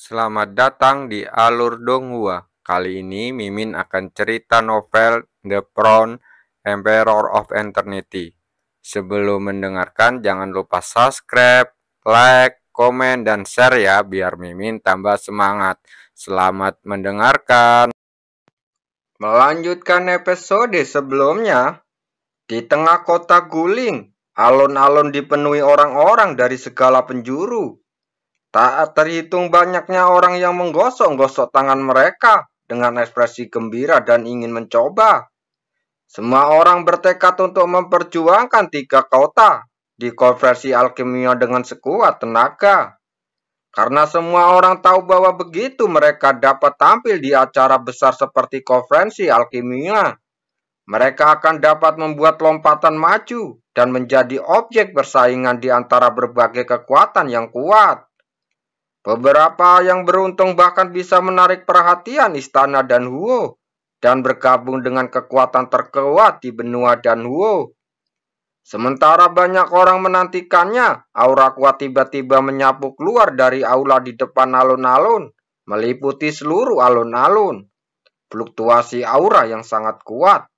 Selamat datang di Alur Donghua. Kali ini Mimin akan cerita novel The Crown, Emperor of Eternity. Sebelum mendengarkan, jangan lupa subscribe, like, komen, dan share ya, biar Mimin tambah semangat. Selamat mendengarkan. Melanjutkan episode sebelumnya, di tengah kota Guling, alun-alun dipenuhi orang-orang dari segala penjuru. Tak terhitung banyaknya orang yang menggosok-gosok tangan mereka dengan ekspresi gembira dan ingin mencoba. Semua orang bertekad untuk memperjuangkan 3 kota di konversi alkimia dengan sekuat tenaga. Karena semua orang tahu bahwa begitu mereka dapat tampil di acara besar seperti konferensi alkimia, mereka akan dapat membuat lompatan maju dan menjadi objek persaingan di antara berbagai kekuatan yang kuat. Beberapa yang beruntung bahkan bisa menarik perhatian istana Danhuo dan bergabung dengan kekuatan terkuat di benua Danhuo. Sementara banyak orang menantikannya, aura kuat tiba-tiba menyapu keluar dari aula di depan alun-alun, meliputi seluruh alun-alun. Fluktuasi aura yang sangat kuat.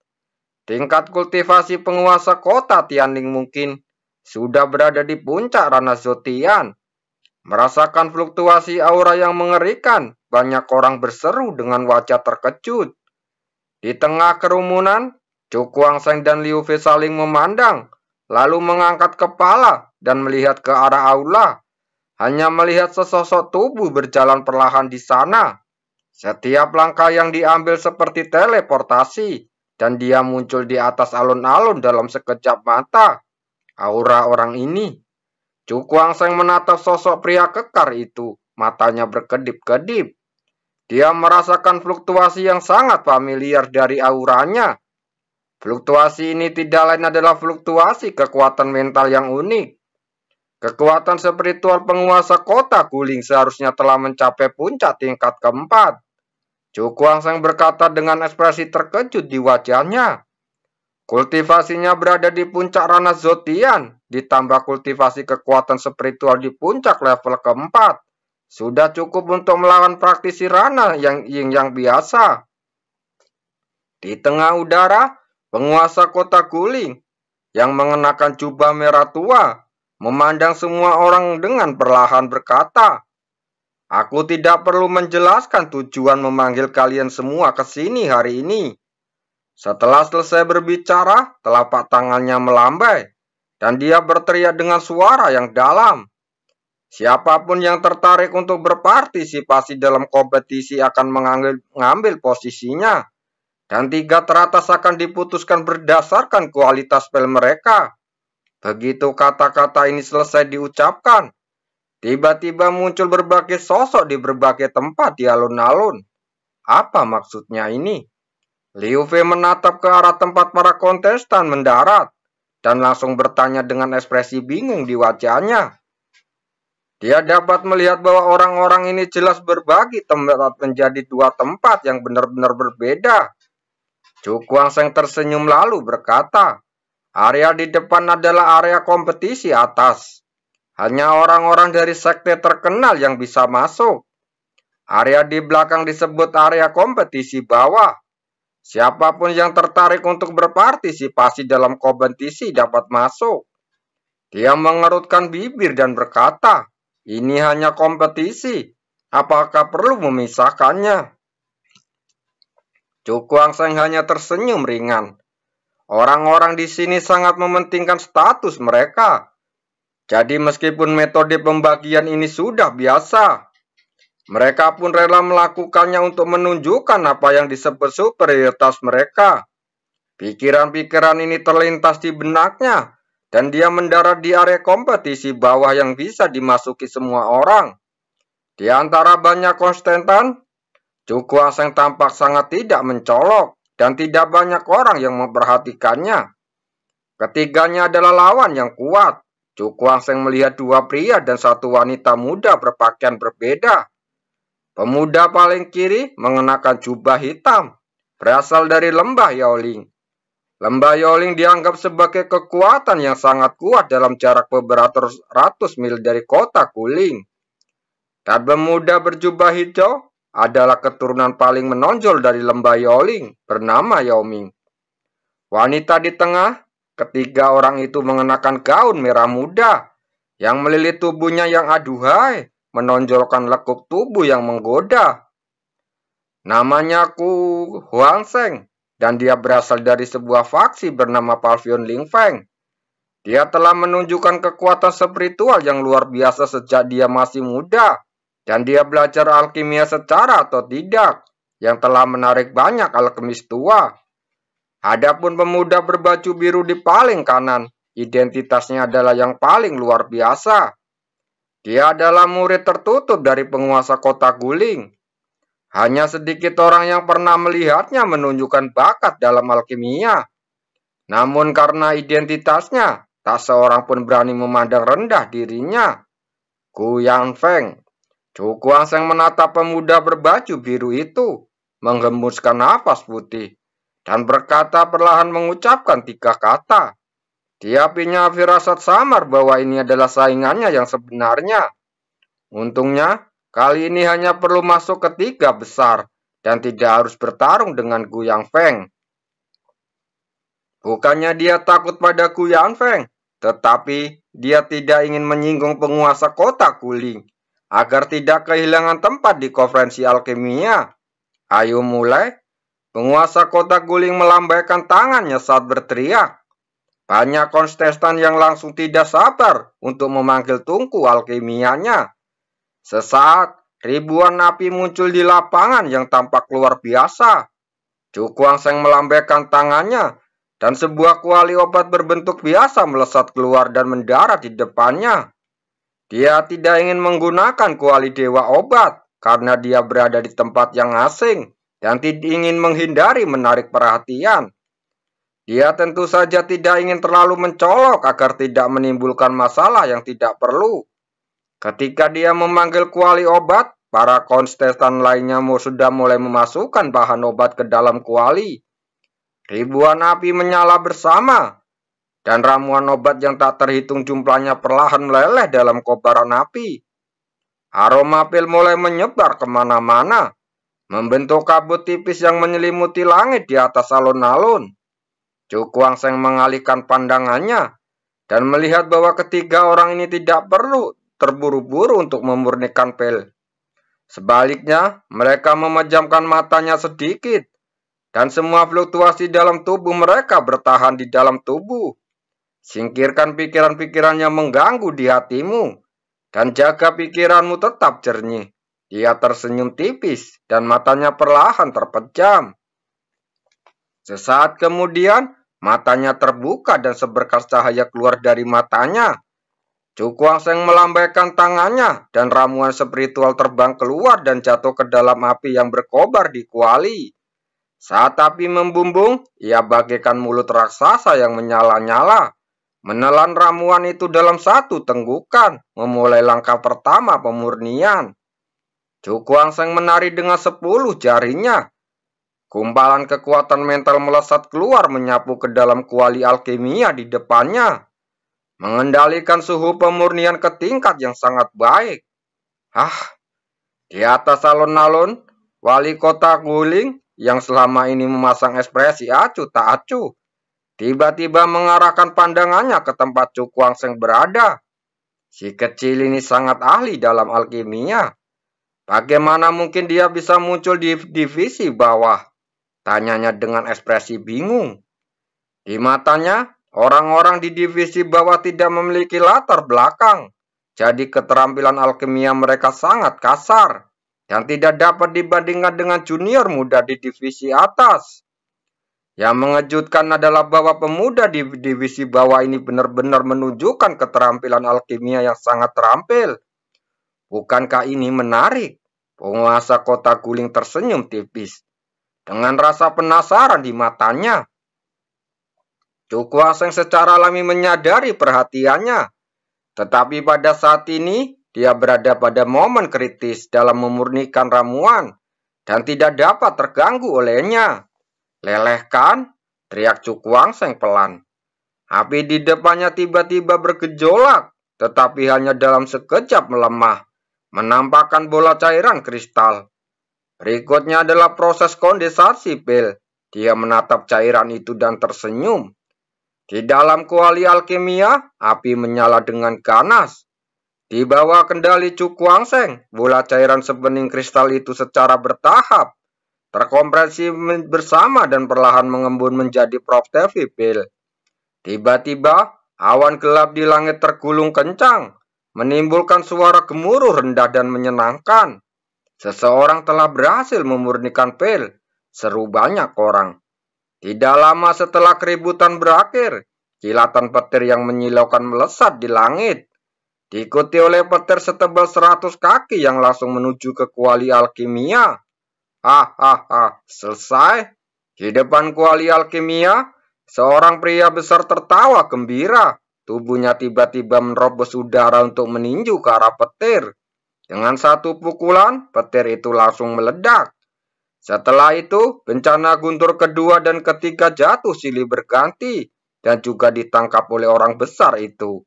Tingkat kultivasi penguasa kota Tianling mungkin sudah berada di puncak Ranah Zotian. Merasakan fluktuasi aura yang mengerikan, banyak orang berseru dengan wajah terkejut. Di tengah kerumunan, Chu Guangsheng dan Liu Fei saling memandang, lalu mengangkat kepala dan melihat ke arah aula. Hanya melihat sesosok tubuh berjalan perlahan di sana. Setiap langkah yang diambil seperti teleportasi, dan dia muncul di atas alun-alun dalam sekejap mata. Aura orang ini. Chu Guangsheng menatap sosok pria kekar itu, matanya berkedip-kedip. Dia merasakan fluktuasi yang sangat familiar dari auranya. Fluktuasi ini tidak lain adalah fluktuasi kekuatan mental yang unik. Kekuatan spiritual penguasa kota Guling seharusnya telah mencapai puncak tingkat keempat. Chu Guangsheng berkata dengan ekspresi terkejut di wajahnya. Kultivasinya berada di puncak Ranah Zotian, ditambah kultivasi kekuatan spiritual di puncak level keempat. Sudah cukup untuk melawan praktisi Ranah yang biasa. Di tengah udara, penguasa kota Guling yang mengenakan jubah merah tua memandang semua orang dengan perlahan berkata, "Aku tidak perlu menjelaskan tujuan memanggil kalian semua ke sini hari ini." Setelah selesai berbicara, telapak tangannya melambai, dan dia berteriak dengan suara yang dalam. Siapapun yang tertarik untuk berpartisipasi dalam kompetisi akan mengambil posisinya, dan 3 teratas akan diputuskan berdasarkan kualitas spell mereka. Begitu kata-kata ini selesai diucapkan, tiba-tiba muncul berbagai sosok di berbagai tempat di alun-alun. Apa maksudnya ini? Liu Fei menatap ke arah tempat para kontestan mendarat dan langsung bertanya dengan ekspresi bingung di wajahnya. Dia dapat melihat bahwa orang-orang ini jelas berbagi tempat menjadi 2 tempat yang benar-benar berbeda. Chu Guangsheng tersenyum lalu berkata, "Area di depan adalah area kompetisi atas. Hanya orang-orang dari sekte terkenal yang bisa masuk. Area di belakang disebut area kompetisi bawah. Siapapun yang tertarik untuk berpartisipasi dalam kompetisi dapat masuk." Dia mengerutkan bibir dan berkata, "Ini hanya kompetisi. Apakah perlu memisahkannya?" Chu Guangsheng hanya tersenyum ringan. Orang-orang di sini sangat mementingkan status mereka. Jadi meskipun metode pembagian ini sudah biasa, mereka pun rela melakukannya untuk menunjukkan apa yang disebut superioritas mereka. Pikiran-pikiran ini terlintas di benaknya, dan dia mendarat di area kompetisi bawah yang bisa dimasuki semua orang. Di antara banyak kontesten, Chu Guangsheng tampak sangat tidak mencolok, dan tidak banyak orang yang memperhatikannya. Ketiganya adalah lawan yang kuat. Chu Guangsheng melihat 2 pria dan 1 wanita muda berpakaian berbeda. Pemuda paling kiri mengenakan jubah hitam, berasal dari lembah Yaoling. Lembah Yaoling dianggap sebagai kekuatan yang sangat kuat dalam jarak beberapa ratus mil dari kota Guling. Dan pemuda berjubah hijau adalah keturunan paling menonjol dari lembah Yoling bernama Yao Ming. Wanita di tengah, ketiga orang itu mengenakan gaun merah muda yang melilit tubuhnya yang aduhai, menonjolkan lekuk tubuh yang menggoda. Namanya Ku Huangseng, dan dia berasal dari sebuah faksi bernama Palvion Lingfeng. Dia telah menunjukkan kekuatan spiritual yang luar biasa sejak dia masih muda, dan dia belajar alkimia secara atau tidak, yang telah menarik banyak alkemis tua. Adapun pemuda berbaju biru di paling kanan, identitasnya adalah yang paling luar biasa. Dia adalah murid tertutup dari penguasa kota Guling. Hanya sedikit orang yang pernah melihatnya menunjukkan bakat dalam alkimia. Namun karena identitasnya, tak seorang pun berani memandang rendah dirinya. Gu Yanfeng. Cu Guangsheng menatap pemuda berbaju biru itu, menghembuskan napas putih, dan berkata perlahan mengucapkan 3 kata. Dia punya firasat samar bahwa ini adalah saingannya yang sebenarnya. Untungnya, kali ini hanya perlu masuk ke 3 besar, dan tidak harus bertarung dengan Gu Yanfeng. Bukannya dia takut pada Gu Yanfeng, tetapi dia tidak ingin menyinggung penguasa kota Guling, agar tidak kehilangan tempat di konferensi alkimia. Ayo mulai. Penguasa kota Guling melambaikan tangannya saat berteriak. Banyak kontestan yang langsung tidak sabar untuk memanggil tungku alkimianya. Sesaat, ribuan api muncul di lapangan yang tampak luar biasa. Cu Guangsheng melambaikan tangannya, dan sebuah kuali obat berbentuk biasa melesat keluar dan mendarat di depannya. Dia tidak ingin menggunakan kuali dewa obat, karena dia berada di tempat yang asing, dan tidak ingin menghindari menarik perhatian. Dia tentu saja tidak ingin terlalu mencolok agar tidak menimbulkan masalah yang tidak perlu. Ketika dia memanggil kuali obat, para kontestan lainnya sudah mulai memasukkan bahan obat ke dalam kuali. Ribuan api menyala bersama, dan ramuan obat yang tak terhitung jumlahnya perlahan meleleh dalam kobaran api. Aroma pil mulai menyebar kemana-mana, membentuk kabut tipis yang menyelimuti langit di atas alun-alun. Cu Guangsheng mengalihkan pandangannya dan melihat bahwa ketiga orang ini tidak perlu terburu-buru untuk memurnikan pil. Sebaliknya, mereka memejamkan matanya sedikit, dan semua fluktuasi dalam tubuh mereka bertahan di dalam tubuh. Singkirkan pikiran-pikiran yang mengganggu di hatimu, dan jaga pikiranmu tetap jernih. Dia tersenyum tipis, dan matanya perlahan terpejam. Sesaat kemudian, matanya terbuka dan seberkas cahaya keluar dari matanya. Cu Guangsheng melambaikan tangannya, dan ramuan spiritual terbang keluar dan jatuh ke dalam api yang berkobar di kuali. Saat api membumbung, ia bagaikan mulut raksasa yang menyala-nyala. Menelan ramuan itu dalam satu tenggukan, memulai langkah pertama pemurnian. Cu Guangsheng menari dengan 10 jarinya. Gumpalan kekuatan mental melesat keluar menyapu ke dalam kuali alkimia di depannya, mengendalikan suhu pemurnian ke tingkat yang sangat baik. Di atas alun-alun, wali kota Guling yang selama ini memasang ekspresi acuh tak acuh, tiba-tiba mengarahkan pandangannya ke tempat Cu Guangsheng berada. Si kecil ini sangat ahli dalam alkimia. Bagaimana mungkin dia bisa muncul di divisi bawah? Tanyanya dengan ekspresi bingung. Di matanya, orang-orang di divisi bawah tidak memiliki latar belakang. Jadi keterampilan alkimia mereka sangat kasar dan tidak dapat dibandingkan dengan junior muda di divisi atas. Yang mengejutkan adalah bahwa pemuda di divisi bawah ini benar-benar menunjukkan keterampilan alkimia yang sangat terampil. Bukankah ini menarik? Penguasa kota Guling tersenyum tipis dengan rasa penasaran di matanya. Cu Guangsheng secara alami menyadari perhatiannya, tetapi pada saat ini dia berada pada momen kritis dalam memurnikan ramuan dan tidak dapat terganggu olehnya. Lelehkan, teriak Cu Guangsheng pelan. Api di depannya tiba-tiba bergejolak, tetapi hanya dalam sekejap melemah, menampakkan bola cairan kristal. Berikutnya adalah proses kondensasi pil. Dia menatap cairan itu dan tersenyum. Di dalam kuali alkimia, api menyala dengan ganas. Di bawah kendali Cu Kuangseng, bola cairan sebening kristal itu secara bertahap terkompresi bersama dan perlahan mengembun menjadi proftevi pil. Tiba-tiba, awan gelap di langit tergulung kencang, menimbulkan suara gemuruh rendah dan menyenangkan. Seseorang telah berhasil memurnikan pil, seru banyak orang. Tidak lama setelah keributan berakhir, kilatan petir yang menyilaukan melesat di langit. Diikuti oleh petir setebal 100 kaki yang langsung menuju ke kuali alkimia. Selesai. Di depan kuali alkimia, seorang pria besar tertawa gembira. Tubuhnya tiba-tiba menerobos udara untuk meninju ke arah petir. Dengan satu pukulan, petir itu langsung meledak. Setelah itu, bencana guntur kedua dan ketiga jatuh silih berganti dan juga ditangkap oleh orang besar itu.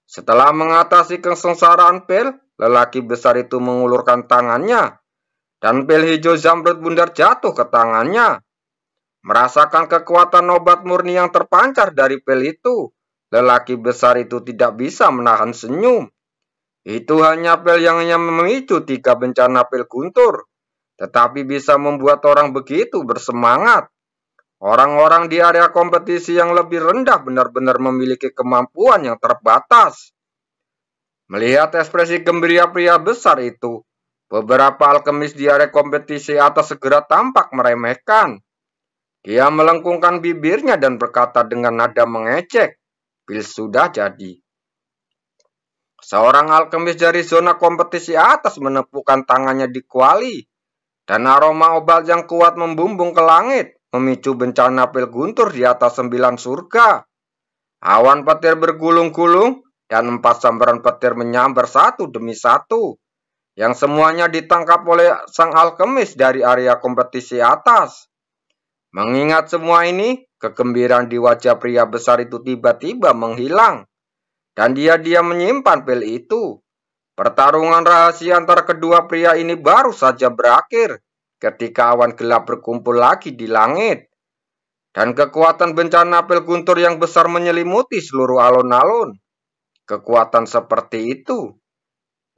Setelah mengatasi kesengsaraan pil, lelaki besar itu mengulurkan tangannya dan pil hijau zamrud bundar jatuh ke tangannya. Merasakan kekuatan obat murni yang terpancar dari pil itu, lelaki besar itu tidak bisa menahan senyum. Itu hanya pil yang hanya memicu 3 bencana pil guntur, tetapi bisa membuat orang begitu bersemangat. Orang-orang di area kompetisi yang lebih rendah benar-benar memiliki kemampuan yang terbatas. Melihat ekspresi gembira pria besar itu, beberapa alkemis di area kompetisi atas segera tampak meremehkan. Dia melengkungkan bibirnya dan berkata dengan nada mengejek, "Pil sudah jadi." Seorang alkemis dari zona kompetisi atas menepukkan tangannya di kuali, dan aroma obat yang kuat membumbung ke langit, memicu bencana pil guntur di atas 9 surga. Awan petir bergulung-gulung, dan 4 sambaran petir menyambar satu demi satu, yang semuanya ditangkap oleh sang alkemis dari area kompetisi atas. Mengingat semua ini, kegembiraan di wajah pria besar itu tiba-tiba menghilang, dan dia menyimpan pil itu. Pertarungan rahasia antara kedua pria ini baru saja berakhir ketika awan gelap berkumpul lagi di langit. Dan kekuatan bencana pil guntur yang besar menyelimuti seluruh alun-alun. Kekuatan seperti itu.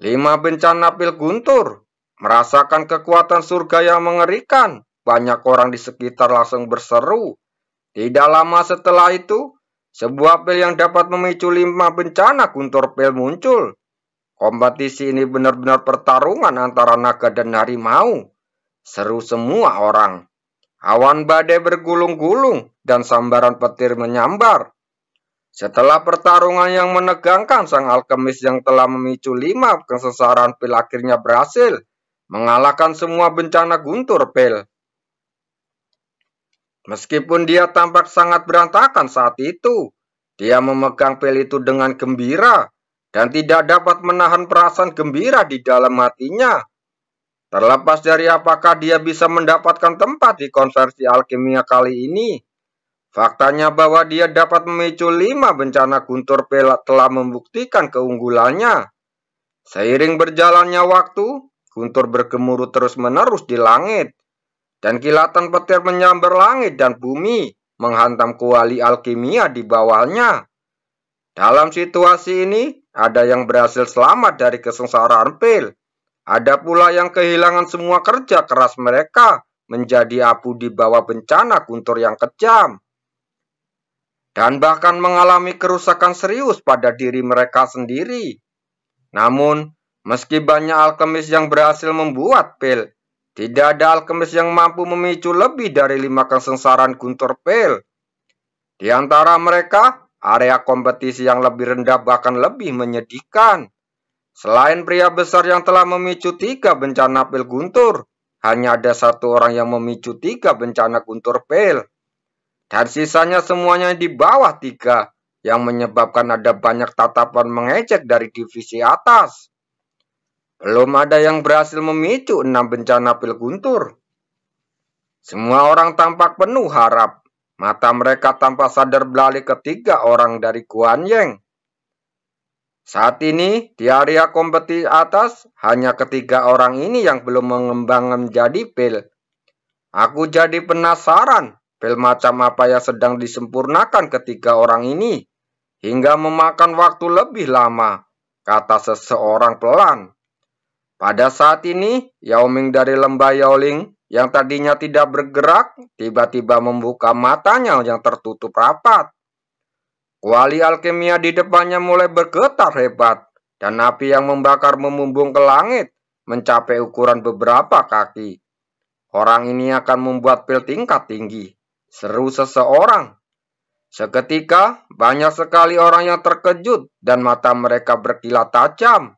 5 bencana pil guntur. Merasakan kekuatan surga yang mengerikan. Banyak orang di sekitar langsung berseru. Tidak lama setelah itu, sebuah pil yang dapat memicu 5 bencana guntur pil muncul. Kompetisi ini benar-benar pertarungan antara naga dan harimau. Seru semua orang. Awan badai bergulung-gulung dan sambaran petir menyambar. Setelah pertarungan yang menegangkan, sang alkemis yang telah memicu 5 kesesaran pil akhirnya berhasil mengalahkan semua bencana guntur pil. Meskipun dia tampak sangat berantakan saat itu, dia memegang pil itu dengan gembira dan tidak dapat menahan perasaan gembira di dalam hatinya. Terlepas dari apakah dia bisa mendapatkan tempat di konversi alkimia kali ini, faktanya bahwa dia dapat memicu 5 bencana guntur pil telah membuktikan keunggulannya. Seiring berjalannya waktu, guntur bergemuruh terus-menerus di langit, dan kilatan petir menyambar langit dan bumi, menghantam kuali alkimia di bawahnya. Dalam situasi ini, ada yang berhasil selamat dari kesengsaraan pil. Ada pula yang kehilangan semua kerja keras mereka menjadi abu di bawah bencana guntur yang kejam. Dan bahkan mengalami kerusakan serius pada diri mereka sendiri. Namun, meski banyak alkemis yang berhasil membuat pil, tidak ada alkemis yang mampu memicu lebih dari 5 kesengsaraan guntur pil. Di antara mereka, area kompetisi yang lebih rendah bahkan lebih menyedihkan. Selain pria besar yang telah memicu 3 bencana pil guntur, hanya ada 1 orang yang memicu 3 bencana guntur pil. Dan sisanya semuanya di bawah 3, yang menyebabkan ada banyak tatapan mengejek dari divisi atas. Belum ada yang berhasil memicu 6 bencana pil guntur. Semua orang tampak penuh harap. Mata mereka tanpa sadar beralih ke 3 orang dari Guan Yang. Saat ini, di area kompetisi atas, hanya ketiga orang ini yang belum mengembang menjadi pil. Aku jadi penasaran, pil macam apa yang sedang disempurnakan ketiga orang ini, hingga memakan waktu lebih lama, kata seseorang pelan. Pada saat ini, Yao Ming dari lembah Yaoling yang tadinya tidak bergerak, tiba-tiba membuka matanya yang tertutup rapat. Kuali alkimia di depannya mulai bergetar hebat, dan api yang membakar memumbung ke langit, mencapai ukuran beberapa kaki. Orang ini akan membuat pil tingkat tinggi, seru seseorang. Seketika, banyak sekali orang yang terkejut dan mata mereka berkilat tajam.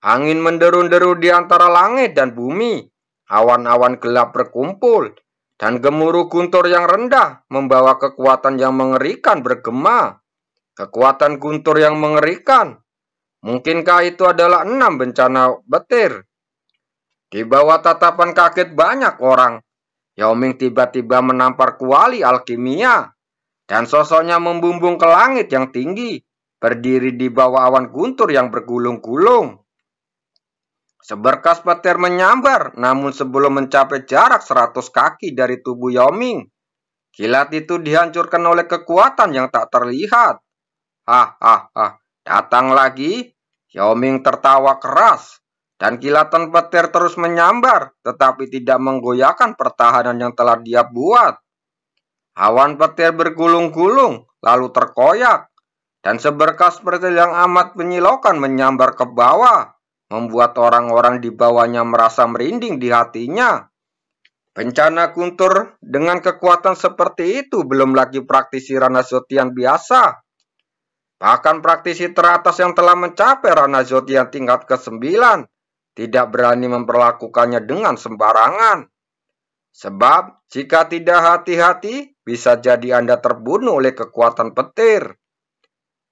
Angin menderu-deru di antara langit dan bumi. Awan-awan gelap berkumpul, dan gemuruh guntur yang rendah membawa kekuatan yang mengerikan bergema. Kekuatan guntur yang mengerikan. Mungkinkah itu adalah 6 bencana petir? Di bawah tatapan kaget banyak orang, Yao Ming tiba-tiba menampar kuali alkimia, dan sosoknya membumbung ke langit yang tinggi, berdiri di bawah awan guntur yang bergulung-gulung. Seberkas petir menyambar, namun sebelum mencapai jarak 100 kaki dari tubuh Yao Ming, kilat itu dihancurkan oleh kekuatan yang tak terlihat. Datang lagi? Yao Ming tertawa keras, dan kilatan petir terus menyambar, tetapi tidak menggoyahkan pertahanan yang telah dia buat. Awan petir bergulung-gulung, lalu terkoyak, dan seberkas petir yang amat menyilaukan menyambar ke bawah, membuat orang-orang di bawahnya merasa merinding di hatinya. Bencana guntur dengan kekuatan seperti itu belum lagi praktisi Rana Zotian biasa. Bahkan praktisi teratas yang telah mencapai Rana Zotian tingkat ke-9 tidak berani memperlakukannya dengan sembarangan. Sebab jika tidak hati-hati, bisa jadi Anda terbunuh oleh kekuatan petir.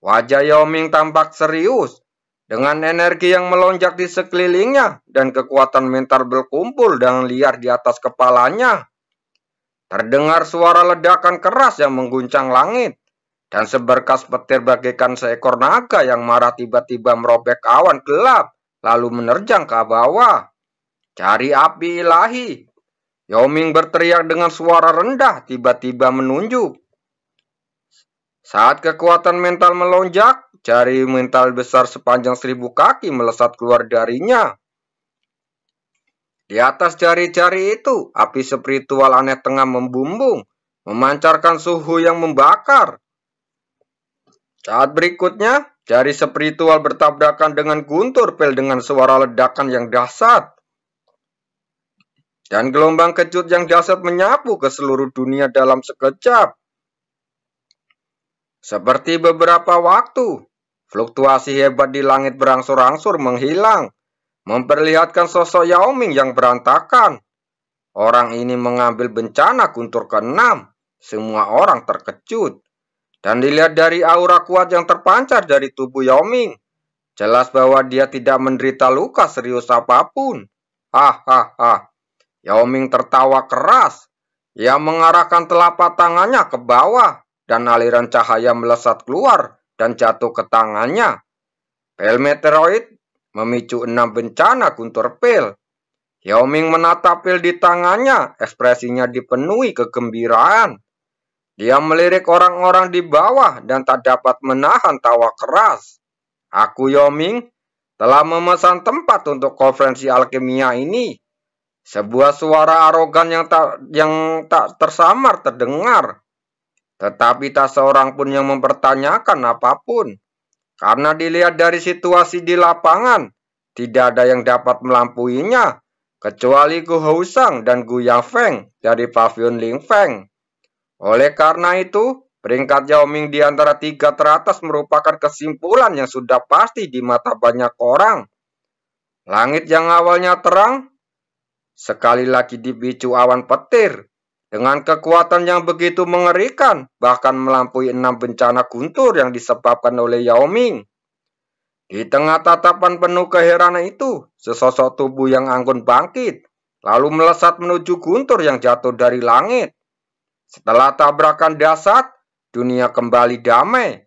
Wajah Yao Ming tampak serius, dengan energi yang melonjak di sekelilingnya dan kekuatan mental berkumpul dan liar di atas kepalanya. Terdengar suara ledakan keras yang mengguncang langit, dan seberkas petir bagaikan seekor naga yang marah tiba-tiba merobek awan gelap, lalu menerjang ke bawah. Cari api ilahi! Yao Ming berteriak dengan suara rendah, tiba-tiba menunjuk. Saat kekuatan mental melonjak, jari mental besar sepanjang 1000 kaki melesat keluar darinya. Di atas jari-jari itu, api spiritual aneh tengah membumbung, memancarkan suhu yang membakar. Saat berikutnya, jari spiritual bertabrakan dengan guntur pil dengan suara ledakan yang dahsyat. Dan gelombang kejut yang dahsyat menyapu ke seluruh dunia dalam sekejap. Seperti beberapa waktu, fluktuasi hebat di langit berangsur-angsur menghilang, memperlihatkan sosok Yao Ming yang berantakan. Orang ini mengambil bencana guntur ke-6. Semua orang terkejut. Dan dilihat dari aura kuat yang terpancar dari tubuh Yao Ming, jelas bahwa dia tidak menderita luka serius apapun. Yao Ming tertawa keras. Ia mengarahkan telapak tangannya ke bawah, dan aliran cahaya melesat keluar dan jatuh ke tangannya. Pil meteoroid memicu 6 bencana guntur pil. Yao Ming menatap pil di tangannya, ekspresinya dipenuhi kegembiraan. Dia melirik orang-orang di bawah dan tak dapat menahan tawa keras. Aku, Yao Ming, telah memesan tempat untuk konferensi alkimia ini. Sebuah suara arogan yang tak tersamar terdengar. Tetapi tak seorang pun yang mempertanyakan apapun. Karena dilihat dari situasi di lapangan, tidak ada yang dapat melampuinya, kecuali Gu Housang dan Gu Yangfeng dari Pavilion Lingfeng. Oleh karena itu, peringkat Yao Ming di antara 3 teratas merupakan kesimpulan yang sudah pasti di mata banyak orang. Langit yang awalnya terang, sekali lagi dipicu awan petir, dengan kekuatan yang begitu mengerikan, bahkan melampaui 6 bencana guntur yang disebabkan oleh Yao Ming. Di tengah tatapan penuh keheranan itu, sesosok tubuh yang anggun bangkit, lalu melesat menuju guntur yang jatuh dari langit. Setelah tabrakan dahsyat, dunia kembali damai.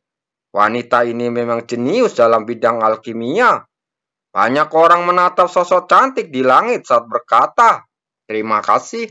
Wanita ini memang jenius dalam bidang alkimia. Banyak orang menatap sosok cantik di langit saat berkata, "Terima kasih."